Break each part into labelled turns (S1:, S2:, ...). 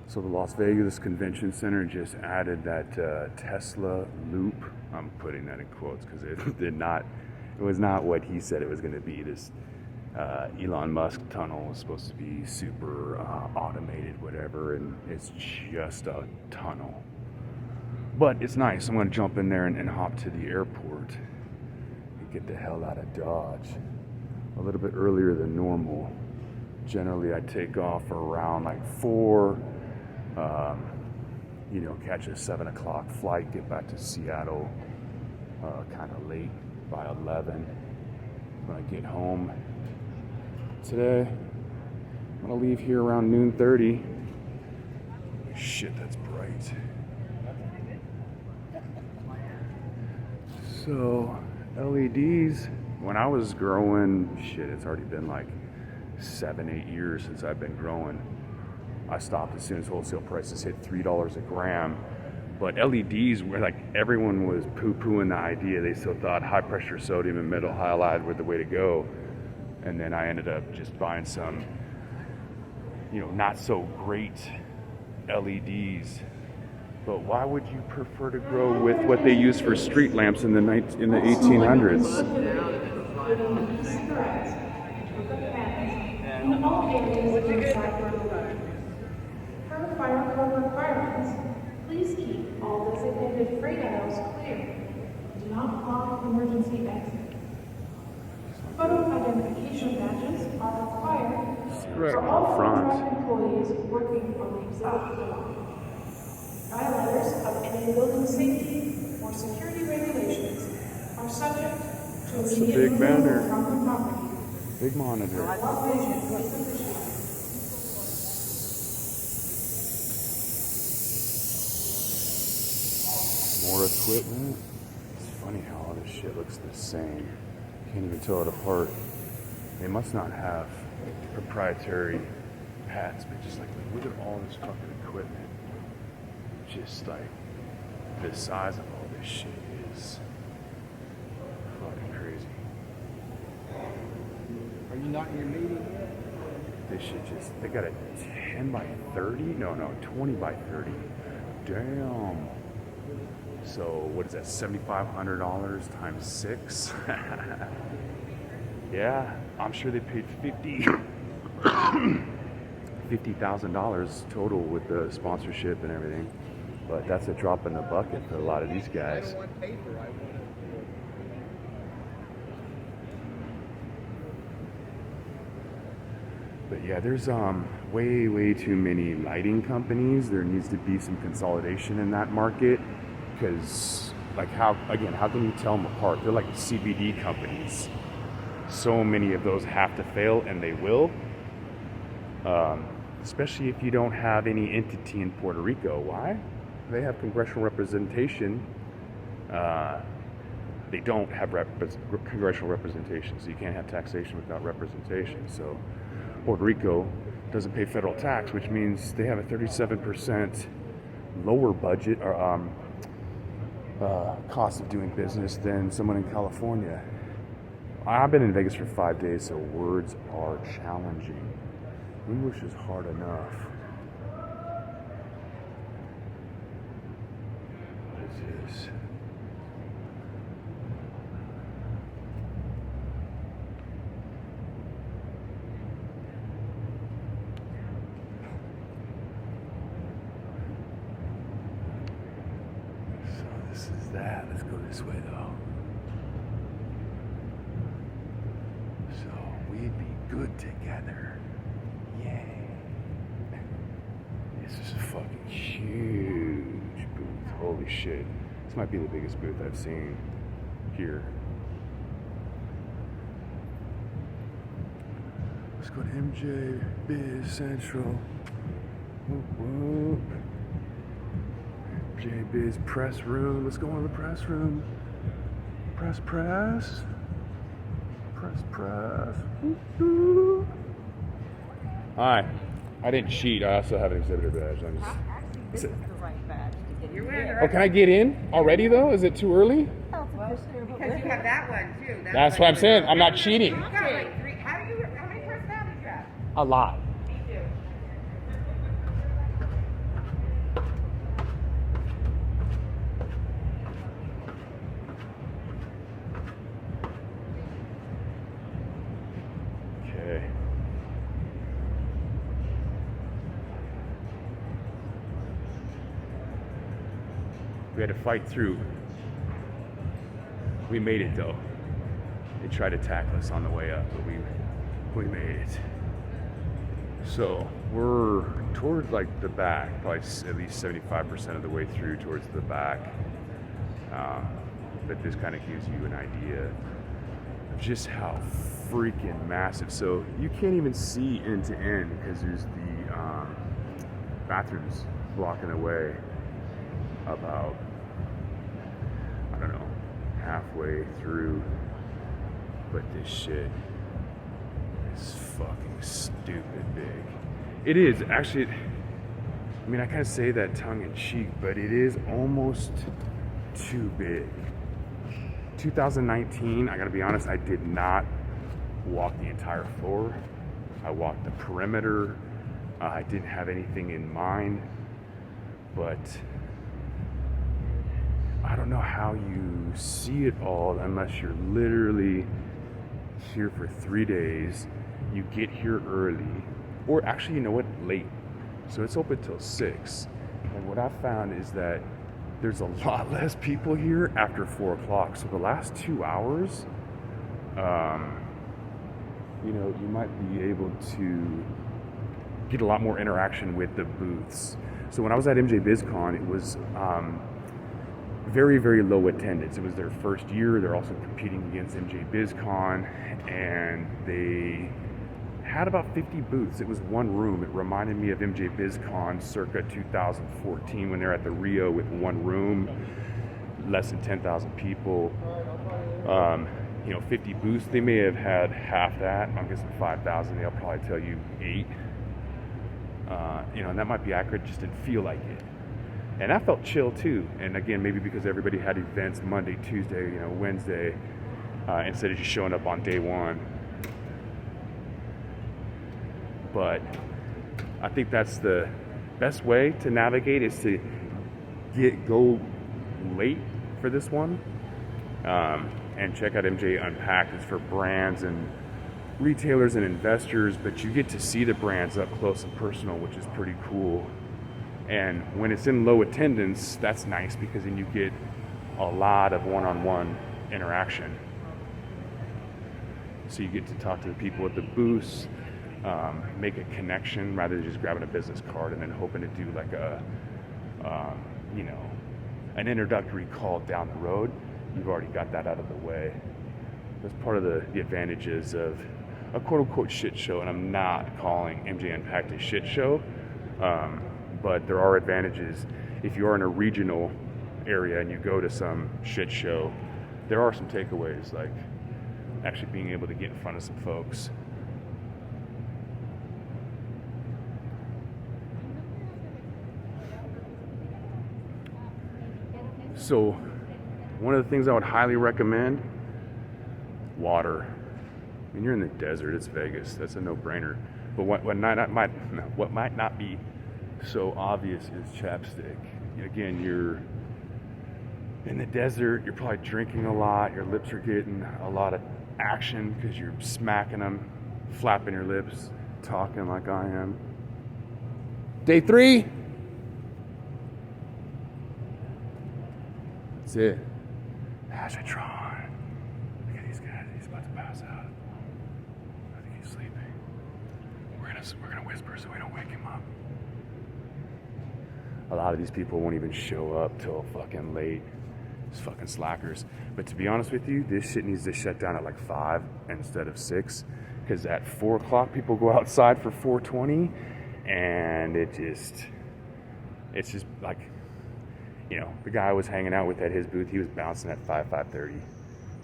S1: So the Las Vegas Convention Center just added that Tesla loop. I'm putting that in quotes because it was not what he said it was going to be. This Elon Musk tunnel was supposed to be super automated, whatever, and it's just a tunnel. But it's nice. I'm going to jump in there and hop to the airport and get the hell out of Dodge a little bit earlier than normal. Generally, I take off around like 4, catch a 7 o'clock flight, get back to Seattle kind of late by 11. When I get home today, I'm going to leave here around noon 30. Shit, that's bright. So, LEDs, when I was growing, it's already been like 7-8 years since I've been growing. I stopped as soon as wholesale prices hit $3 a gram. But LEDs were like, everyone was poo-pooing the idea. They still thought high pressure sodium and metal halide were the way to go. And then I ended up just buying some, not so great LEDs. But why would you prefer to grow with what they used for street lamps in the 1800s?
S2: Per fire code requirements, please keep all designated freight aisles clear. Do not block emergency exits. Photo identification badges are required for all contract employees working on the exhibit floor. Violators of any building safety or security regulations are subject to immediate removal from the property.
S1: Big monitor. More equipment. It's funny how all this shit looks the same. Can't even tell it apart. They must not have proprietary patents, but just like look at all this fucking equipment. Just like the size of all this shit is fucking crazy.
S3: Are you not in your meeting yet?
S1: This shit they got a 10 by 30? No, 20 by 30. Damn. So what is that, $7,500 times 6? Yeah, I'm sure they paid $50,000 total with the sponsorship and everything. But that's a drop in the bucket for a lot of these guys. But yeah, there's way too many lighting companies. There needs to be some consolidation in that market, because like how can you tell them apart? They're like CBD companies. So many of those have to fail, and they will. Especially if you don't have any entity in Puerto Rico. Why? They have congressional representation. They don't have congressional representation, so you can't have taxation without representation. So Puerto Rico doesn't pay federal tax, which means they have a 37% lower budget or cost of doing business than someone in California. I've been in Vegas for 5 days, so words are challenging. English is hard enough. This is that. Let's go this way though. So we'd be good together. Yay. This is a fucking huge booth. Holy shit. This might be the biggest booth I've seen here. Let's go to MJ Biz Central. Whoop, whoop. MJ Biz press room. Let's go in the press room. Press. Hi. I didn't cheat. I also have an exhibitor badge.
S4: Actually, this is the right badge to get you in.
S1: Oh, can I get in already though? Is it too early?
S4: Well, because you have that one too.
S1: That's what I'm saying. I'm not cheating.
S4: You've got like 3. How many personalities do you have?
S1: A lot.
S4: Me too.
S1: We had to fight through. We made it though. They tried to tackle us on the way up, but we made it. So we're towards like the back, probably at least 75% of the way through towards the back. But this kind of gives you an idea of just how freaking massive. So you can't even see end to end because there's the bathrooms blocking the way about, I don't know, halfway through. But this shit is fucking stupid big. It is actually, I mean, I kind of say that tongue in cheek, but it is almost too big. 2019, I gotta be honest, I did not walk the entire floor. I walked the perimeter. I didn't have anything in mind, but I don't know how you see it all unless you're literally here for 3 days. You get here early, or actually, you know what, late. So it's open till 6. And what I found is that there's a lot less people here after 4 o'clock. So the last 2 hours, you know, you might be able to get a lot more interaction with the booths. So when I was at MJ Biz Con, it was very, very low attendance. It was their first year. They're also competing against MJ Biz Con, and they had about 50 booths. It was one room. It reminded me of MJ Biz Con circa 2014 when they're at the Rio with one room, less than 10,000 people. You know, 50 booths. They may have had half that. I'm guessing 5,000. They'll probably tell you 8. You know, and that might be accurate. Just didn't feel like it. And that felt chill too. And again, maybe because everybody had events Monday, Tuesday, you know, Wednesday, instead of just showing up on day one. But I think that's the best way to navigate is to go late for this one, and check out MJ Unpacked. It's for brands and retailers and investors, but you get to see the brands up close and personal, which is pretty cool. And when it's in low attendance, that's nice because then you get a lot of one-on-one interaction. So you get to talk to the people at the booths, make a connection rather than just grabbing a business card and then hoping to do like a, you know, an introductory call down the road. You've already got that out of the way. That's part of the advantages of a quote-unquote shit show, and I'm not calling MJ Unpacked a shit show. But there are advantages. If you are in a regional area and you go to some shit show, there are some takeaways, like actually being able to get in front of some folks. So one of the things I would highly recommend, water. I mean, you're in the desert, it's Vegas, that's a no-brainer. But what might not be so obvious is chapstick. Again, you're in the desert, you're probably drinking a lot, your lips are getting a lot of action because you're smacking them, flapping your lips, talking like I am. Day 3. That's it. Hashatron. Look at these guys, he's about to pass out. I think he's sleeping. We're gonna whisper so we don't wake him up. A lot of these people won't even show up till fucking late. It's fucking slackers. But to be honest with you, this shit needs to shut down at like 5 instead of 6. Because at 4 o'clock, people go outside for 4:20. And it's just like, you know, the guy I was hanging out with at his booth, he was bouncing at 5:30.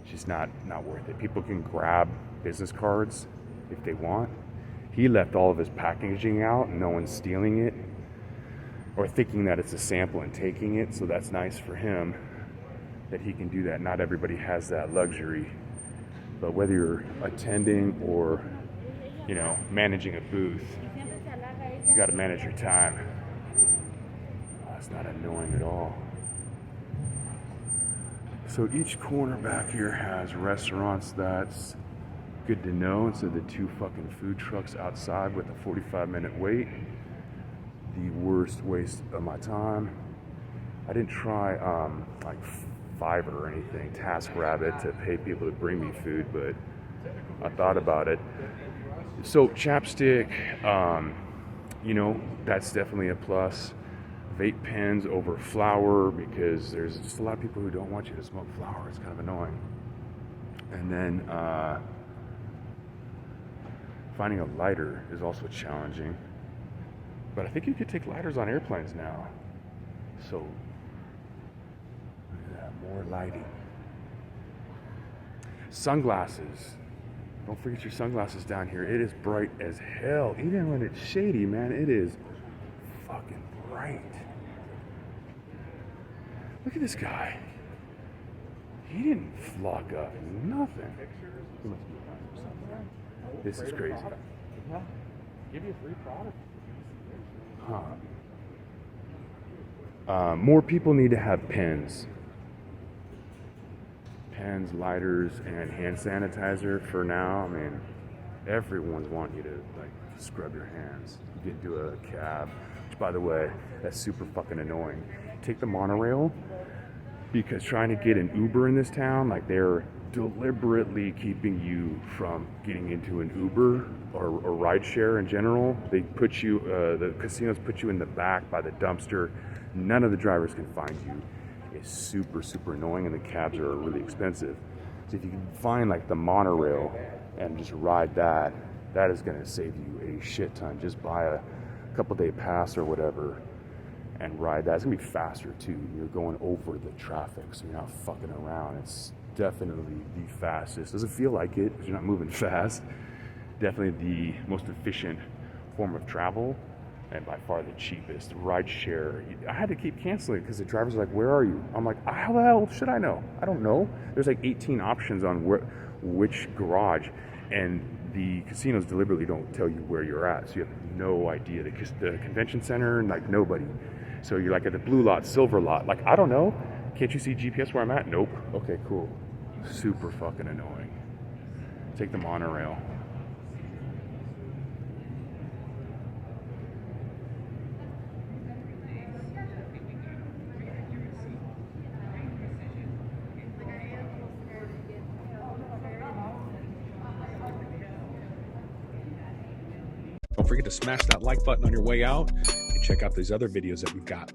S1: It's just not worth it. People can grab business cards if they want. He left all of his packaging out and no one's stealing it or thinking that it's a sample and taking it. So that's nice for him that he can do that. Not everybody has that luxury. But whether you're attending or, you know, managing a booth, you got to manage your time. That's not annoying at all. So each corner back here has restaurants. That's good to know. Instead of the 2 fucking food trucks outside with a 45-minute wait. The worst waste of my time. I didn't try like Fiverr or anything, TaskRabbit, to pay people to bring me food, but I thought about it. So chapstick, you know, that's definitely a plus. Vape pens over flour, because there's just a lot of people who don't want you to smoke flour. It's kind of annoying. And then finding a lighter is also challenging. But I think you could take lighters on airplanes now. So, look at that, more lighting. Sunglasses. Don't forget your sunglasses down here. It is bright as hell. Even when it's shady, man, it is fucking bright. Look at this guy. He didn't flock up nothing. This is crazy.
S3: Give you a free product.
S1: More people need to have pens. Pens, lighters, and hand sanitizer for now. I mean, everyone's wanting you to like scrub your hands. You get into a cab, which, by the way, that's super fucking annoying. Take the monorail, because trying to get an Uber in this town, like, they're deliberately keeping you from getting into an Uber or rideshare in general. They put you, the casinos put you in the back by the dumpster. None of the drivers can find you. It's super, super annoying, and the cabs are really expensive. So if you can find like the monorail and just ride that, that is going to save you a shit ton. Just buy a couple day pass or whatever and ride that. It's going to be faster too. You're going over the traffic, so you're not fucking around. It's definitely the fastest. Doesn't feel like it because you're not moving fast. Definitely the most efficient form of travel, and by far the cheapest. Rideshare, I had to keep canceling because the drivers are like, "Where are you?" I'm like, "How the hell should I know? I don't know." There's like 18 options on which garage, and the casinos deliberately don't tell you where you're at, so you have no idea. The convention center, like, nobody. So you're like at the blue lot, silver lot. Like, I don't know. Can't you see GPS where I'm at? Nope. Okay, cool. Super fucking annoying. Take the monorail.
S5: Don't forget to smash that like button on your way out and check out these other videos that we've got.